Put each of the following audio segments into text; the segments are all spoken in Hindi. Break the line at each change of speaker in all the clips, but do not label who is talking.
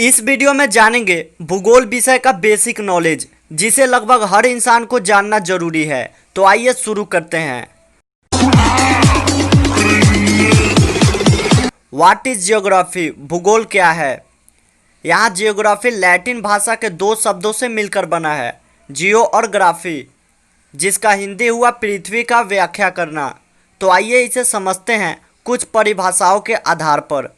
इस वीडियो में जानेंगे भूगोल विषय का बेसिक नॉलेज, जिसे लगभग हर इंसान को जानना जरूरी है। तो आइए शुरू करते हैं। What is geography? भूगोल क्या है? यहाँ जियोग्राफी लैटिन भाषा के दो शब्दों से मिलकर बना है, जियो और ग्राफी, जिसका हिंदी हुआ पृथ्वी का व्याख्या करना। तो आइए इसे समझते हैं कुछ परिभाषाओं के आधार पर।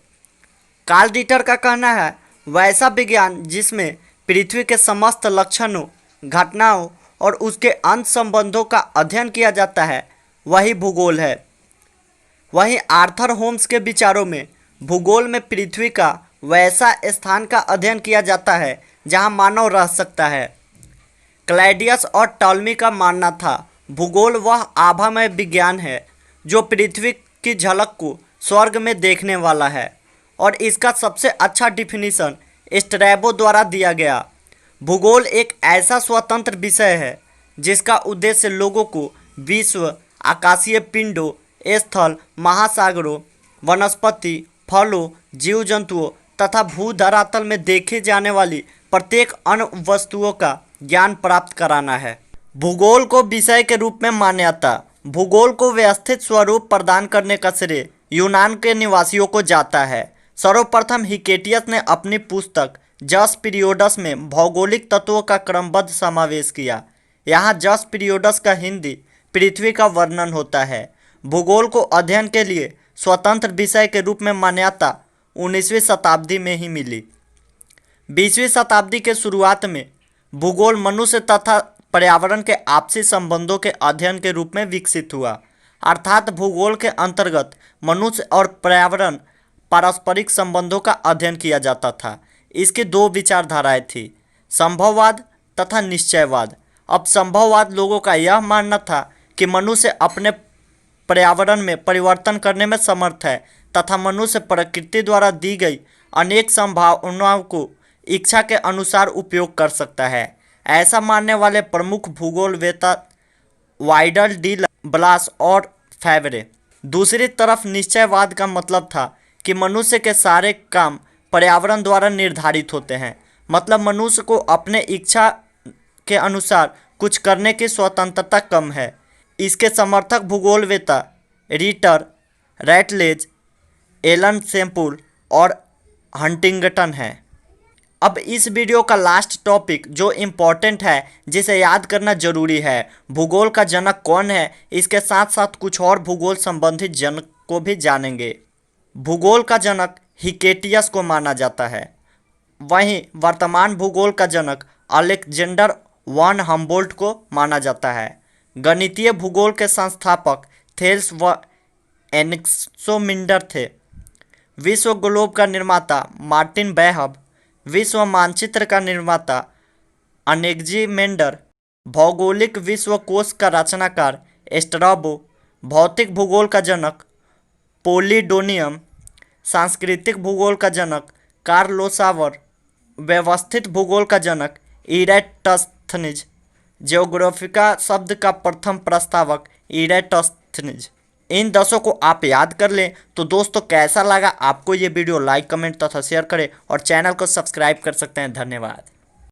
कार्ल रिटर का कहना है, वैसा विज्ञान जिसमें पृथ्वी के समस्त लक्षणों, घटनाओं और उसके अंत संबंधों का अध्ययन किया जाता है, वही भूगोल है। वहीं आर्थर होम्स के विचारों में भूगोल में पृथ्वी का वैसा स्थान का अध्ययन किया जाता है जहां मानव रह सकता है। क्लैडियस और टॉलमी का मानना था, भूगोल वह आभामय विज्ञान है जो पृथ्वी की झलक को स्वर्ग में देखने वाला है, और इसका सबसे अच्छा डिफिनीशन स्ट्रैबो द्वारा दिया गया। भूगोल एक ऐसा स्वतंत्र विषय है जिसका उद्देश्य लोगों को विश्व, आकाशीय पिंडों, स्थल, महासागरों, वनस्पति, फलों, जीव जंतुओं तथा भूधरातल में देखी जाने वाली प्रत्येक अन्य वस्तुओं का ज्ञान प्राप्त कराना है। भूगोल को विषय के रूप में मान्यता। भूगोल को व्यवस्थित स्वरूप प्रदान करने का श्रेय यूनान के निवासियों को जाता है। सर्वप्रथम हिकेटियस ने अपनी पुस्तक जस पीरियोडस में भौगोलिक तत्वों का क्रमबद्ध समावेश किया। यहाँ जस पीरियोडस का हिंदी पृथ्वी का वर्णन होता है। भूगोल को अध्ययन के लिए स्वतंत्र विषय के रूप में मान्यता 19वीं शताब्दी में ही मिली। 20वीं शताब्दी के शुरुआत में भूगोल मनुष्य तथा पर्यावरण के आपसी संबंधों के अध्ययन के रूप में विकसित हुआ। अर्थात भूगोल के अंतर्गत मनुष्य और पर्यावरण पारस्परिक संबंधों का अध्ययन किया जाता था। इसकी दो विचारधाराएं थी, संभववाद तथा निश्चयवाद। अब संभववाद लोगों का यह मानना था कि मनुष्य अपने पर्यावरण में परिवर्तन करने में समर्थ है तथा मनुष्य प्रकृति द्वारा दी गई अनेक संभावनाओं को इच्छा के अनुसार उपयोग कर सकता है। ऐसा मानने वाले प्रमुख भूगोलवेत्ता वाइडल डी ब्लास और फेवरे। दूसरी तरफ निश्चयवाद का मतलब था कि मनुष्य के सारे काम पर्यावरण द्वारा निर्धारित होते हैं, मतलब मनुष्य को अपने इच्छा के अनुसार कुछ करने की स्वतंत्रता कम है। इसके समर्थक भूगोलवेत्ता रिटर, रैटलेज, एलन सेम्पुल और हंटिंगटन हैं। अब इस वीडियो का लास्ट टॉपिक जो इम्पोर्टेंट है, जिसे याद करना जरूरी है, भूगोल का जनक कौन है, इसके साथ साथ कुछ और भूगोल संबंधित जनक को भी जानेंगे। भूगोल का जनक हिकेटियस को माना जाता है। वहीं वर्तमान भूगोल का जनक अलेक्जेंडर वन हम्बोल्ट को माना जाता है। गणितीय भूगोल के संस्थापक थेल्स व एनेक्सोमिंडर थे। विश्व ग्लोब का निर्माता मार्टिन बेहब, विश्व मानचित्र का निर्माता अनेक्जिमेंडर, भौगोलिक विश्वकोश का रचनाकार स्ट्रैबो, भौतिक भूगोल का जनक पोलिडोनियम, सांस्कृतिक भूगोल का जनक कार्ल लोसावर, व्यवस्थित भूगोल का जनक इरेटस्थनीज, जियोग्राफिका शब्द का प्रथम प्रस्तावक इरेटस्थनीज। इन 10 को आप याद कर लें। तो दोस्तों, कैसा लगा आपको ये वीडियो? लाइक, कमेंट तथा शेयर करें और चैनल को सब्सक्राइब कर सकते हैं। धन्यवाद।